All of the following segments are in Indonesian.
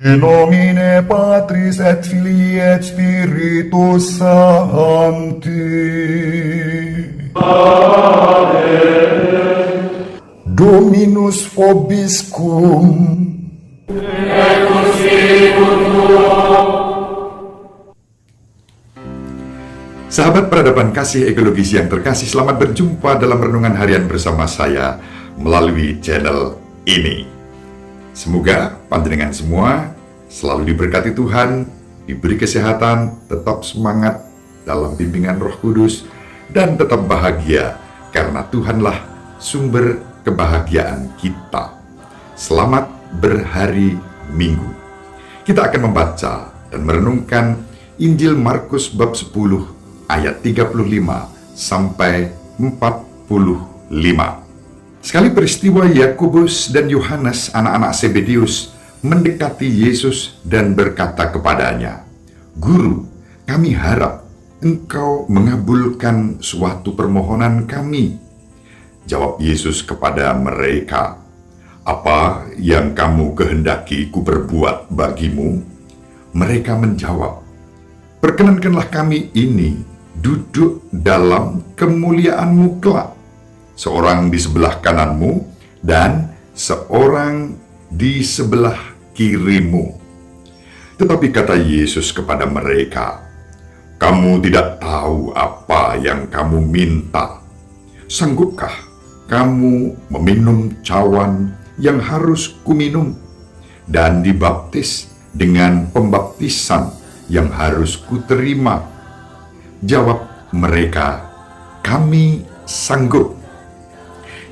In nomine Patris et Filii et Spiritus Sancti. Dominus vobiscum. Sahabat peradaban kasih ekologis yang terkasih, selamat berjumpa dalam renungan harian bersama saya melalui channel ini. Semoga panjenengan semua selalu diberkati Tuhan, diberi kesehatan, tetap semangat dalam bimbingan Roh Kudus, dan tetap bahagia karena Tuhanlah sumber kebahagiaan kita. Selamat berhari Minggu. Kita akan membaca dan merenungkan Injil Markus bab 10 ayat 35 sampai 45. Sekali peristiwa, Yakobus dan Yohanes, anak-anak Zebedeus, mendekati Yesus dan berkata kepadanya, "Guru, kami harap Engkau mengabulkan suatu permohonan kami." Jawab Yesus kepada mereka, "Apa yang kamu kehendaki ku berbuat bagimu?" Mereka menjawab, "Perkenankanlah kami ini duduk dalam kemuliaan-Mu kelak, seorang di sebelah kananmu dan seorang di sebelah kirimu." Tetapi kata Yesus kepada mereka, "Kamu tidak tahu apa yang kamu minta. Sanggupkah kamu meminum cawan yang harus kuminum dan dibaptis dengan pembaptisan yang harus kuterima?" Jawab mereka, "Kami sanggup."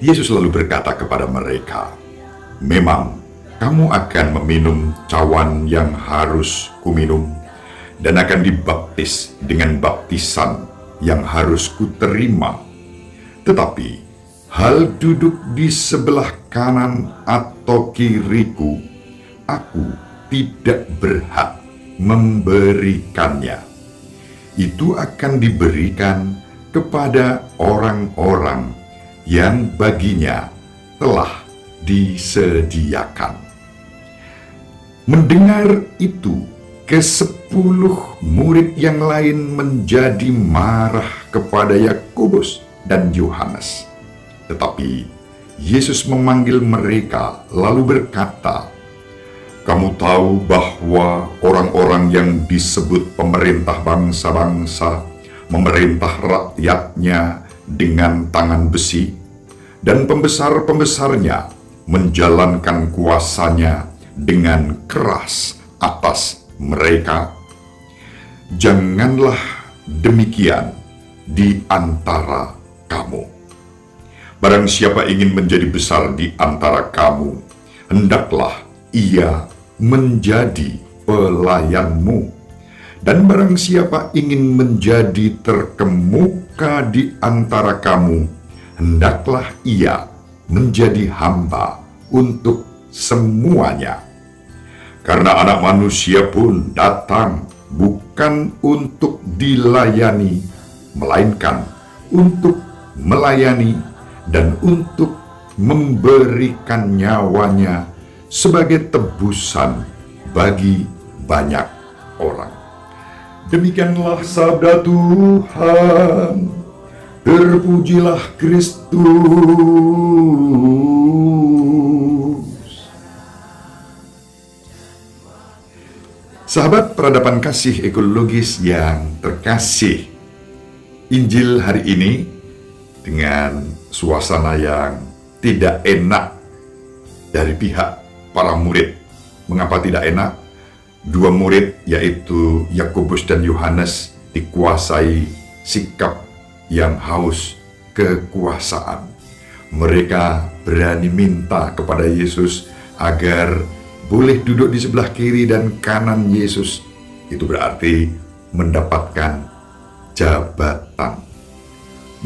Yesus lalu berkata kepada mereka, "Memang kamu akan meminum cawan yang harus kuminum dan akan dibaptis dengan baptisan yang harus kuterima. Tetapi hal duduk di sebelah kanan atau kiriku, aku tidak berhak memberikannya. Itu akan diberikan kepada orang-orang yang baginya telah disediakan." Mendengar itu, ke-10 murid yang lain menjadi marah kepada Yakobus dan Yohanes. Tetapi Yesus memanggil mereka lalu berkata, "Kamu tahu bahwa orang-orang yang disebut pemerintah bangsa-bangsa memerintah rakyatnya dengan tangan besi, dan pembesar-pembesarnya menjalankan kuasanya dengan keras atas mereka. Janganlah demikian di antara kamu. Barang siapa ingin menjadi besar di antara kamu, hendaklah ia menjadi pelayanmu. Dan barang siapa ingin menjadi terkemuka di antara kamu, hendaklah ia menjadi hamba untuk semuanya. Karena Anak Manusia pun datang bukan untuk dilayani, melainkan untuk melayani dan untuk memberikan nyawanya sebagai tebusan bagi banyak orang." Demikianlah sabda Tuhan. Terpujilah Kristus. Sahabat peradaban kasih ekologis yang terkasih, Injil hari ini dengan suasana yang tidak enak dari pihak para murid. Mengapa tidak enak? Dua murid, yaitu Yakobus dan Yohanes, dikuasai sikap yang haus kekuasaan. Mereka berani minta kepada Yesus agar boleh duduk di sebelah kiri dan kanan Yesus. Itu berarti mendapatkan jabatan.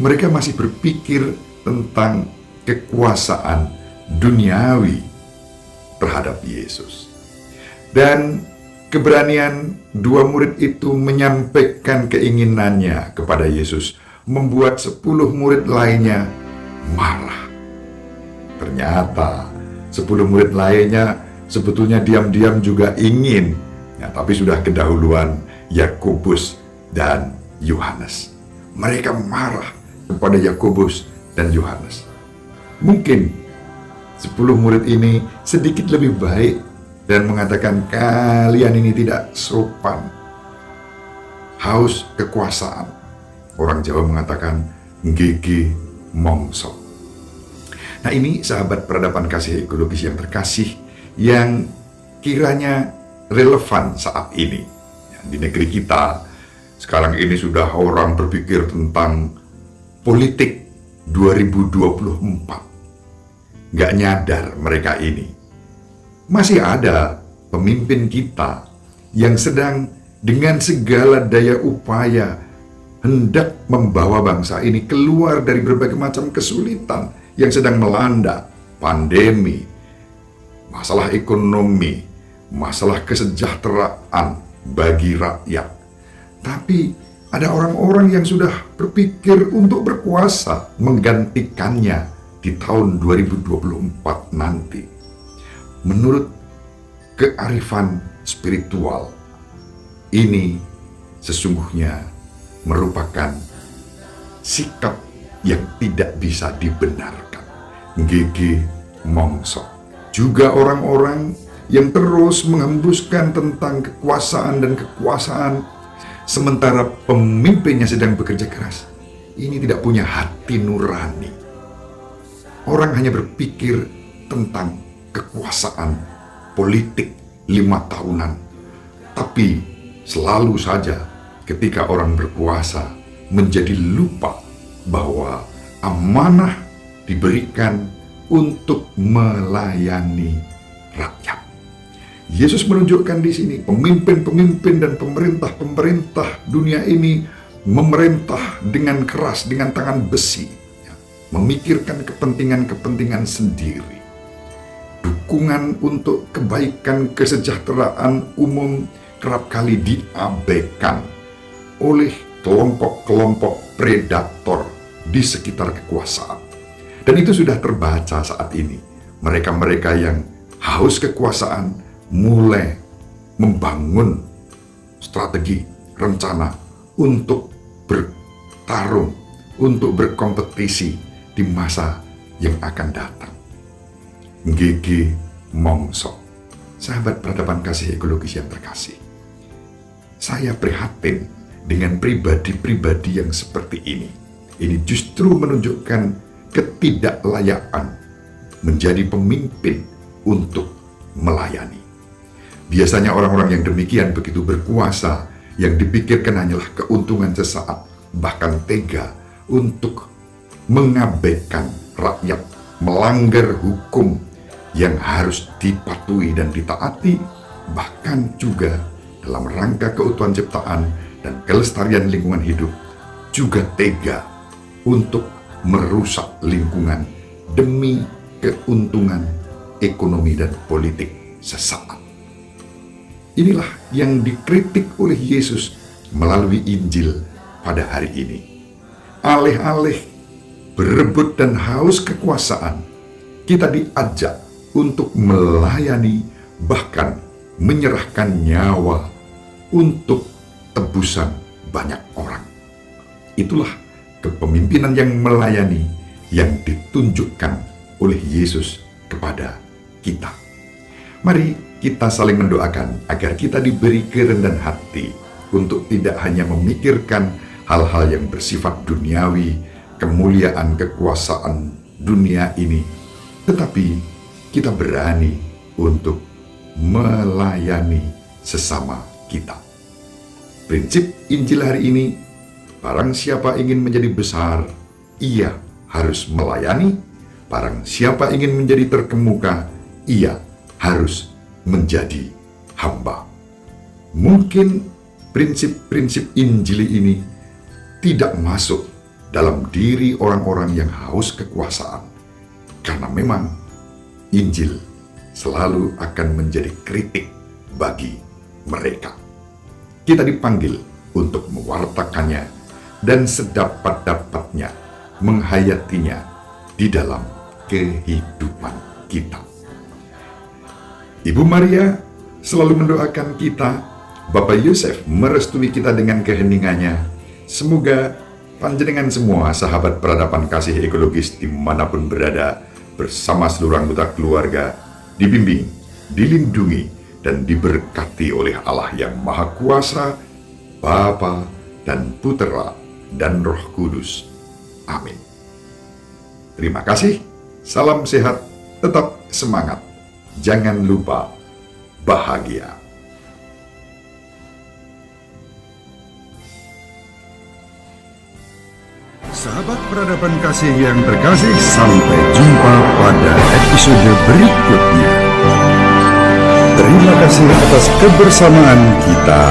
Mereka masih berpikir tentang kekuasaan duniawi terhadap Yesus. Dan keberanian dua murid itu menyampaikan keinginannya kepada Yesus membuat 10 murid lainnya marah. Ternyata 10 murid lainnya sebetulnya diam-diam juga ingin, ya, tapi sudah kedahuluan Yakobus dan Yohanes. Mereka marah kepada Yakobus dan Yohanes. Mungkin 10 murid ini sedikit lebih baik dan mengatakan, kalian ini tidak sopan, haus kekuasaan. Orang Jawa mengatakan ngege mongso. Nah, ini sahabat peradaban kasih ekologis yang terkasih, yang kiranya relevan saat ini. Di negeri kita sekarang ini sudah orang berpikir tentang politik 2024. Nggak nyadar mereka ini. Masih ada pemimpin kita yang sedang dengan segala daya upaya hendak membawa bangsa ini keluar dari berbagai macam kesulitan yang sedang melanda, pandemi, masalah ekonomi, masalah kesejahteraan bagi rakyat. Tapi ada orang-orang yang sudah berpikir untuk berkuasa menggantikannya di tahun 2024 nanti. Menurut kearifan spiritual, ini sesungguhnya merupakan sikap yang tidak bisa dibenarkan. Ngege mongso. Juga orang-orang yang terus menghembuskan tentang kekuasaan dan kekuasaan, sementara pemimpinnya sedang bekerja keras. Ini tidak punya hati nurani. Orang hanya berpikir tentang kekuasaan politik 5 tahunan. Tapi selalu saja ketika orang berkuasa menjadi lupa bahwa amanah diberikan untuk melayani rakyat. Yesus menunjukkan di sini pemimpin-pemimpin dan pemerintah-pemerintah dunia ini memerintah dengan keras, dengan tangan besi, memikirkan kepentingan-kepentingan sendiri. Dukungan untuk kebaikan kesejahteraan umum kerap kali diabaikan oleh kelompok-kelompok predator di sekitar kekuasaan. Dan itu sudah terbaca saat ini. Mereka-mereka yang haus kekuasaan mulai membangun strategi, rencana untuk bertarung, untuk berkompetisi di masa yang akan datang. Ngege mongso. Sahabat peradaban kasih ekologis yang terkasih, saya prihatin dengan pribadi-pribadi yang seperti ini. Ini justru menunjukkan ketidaklayakan menjadi pemimpin untuk melayani. Biasanya orang-orang yang demikian begitu berkuasa, yang dipikirkan hanyalah keuntungan sesaat, bahkan tega untuk mengabaikan rakyat, melanggar hukum yang harus dipatuhi dan ditaati, bahkan juga dalam rangka keutuhan ciptaan dan kelestarian lingkungan hidup, juga tega untuk merusak lingkungan demi keuntungan ekonomi dan politik sesaat. Inilah yang dikritik oleh Yesus melalui Injil pada hari ini. Alih-alih berebut dan haus kekuasaan, kita diajak untuk melayani, bahkan menyerahkan nyawa untuk tebusan banyak orang. Itulah kepemimpinan yang melayani yang ditunjukkan oleh Yesus kepada kita. Mari kita saling mendoakan agar kita diberi kerendahan hati untuk tidak hanya memikirkan hal-hal yang bersifat duniawi, kemuliaan, kekuasaan dunia ini, tetapi kita berani untuk melayani sesama kita. Prinsip Injil hari ini, barang siapa ingin menjadi besar, ia harus melayani. Barang siapa ingin menjadi terkemuka, ia harus menjadi hamba. Mungkin prinsip-prinsip Injil ini tidak masuk dalam diri orang-orang yang haus kekuasaan, karena memang Injil selalu akan menjadi kritik bagi mereka. Kita dipanggil untuk mewartakannya dan sedapat-dapatnya menghayatinya di dalam kehidupan kita. Ibu Maria selalu mendoakan kita, Bapak Yosef merestui kita dengan keheningannya. Semoga panjenengan semua sahabat peradaban kasih ekologis dimanapun berada, bersama seluruh anggota keluarga, dibimbing, dilindungi, dan diberkati oleh Allah yang Maha Kuasa, Bapa dan Putera dan Roh Kudus. Amin. Terima kasih, salam sehat, tetap semangat, jangan lupa bahagia. Sahabat peradaban kasih yang terkasih, sampai jumpa pada episode berikutnya. Terima kasih atas kebersamaan kita.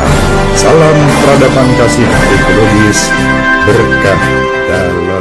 Salam peradaban kasih ekologis, berkah dalam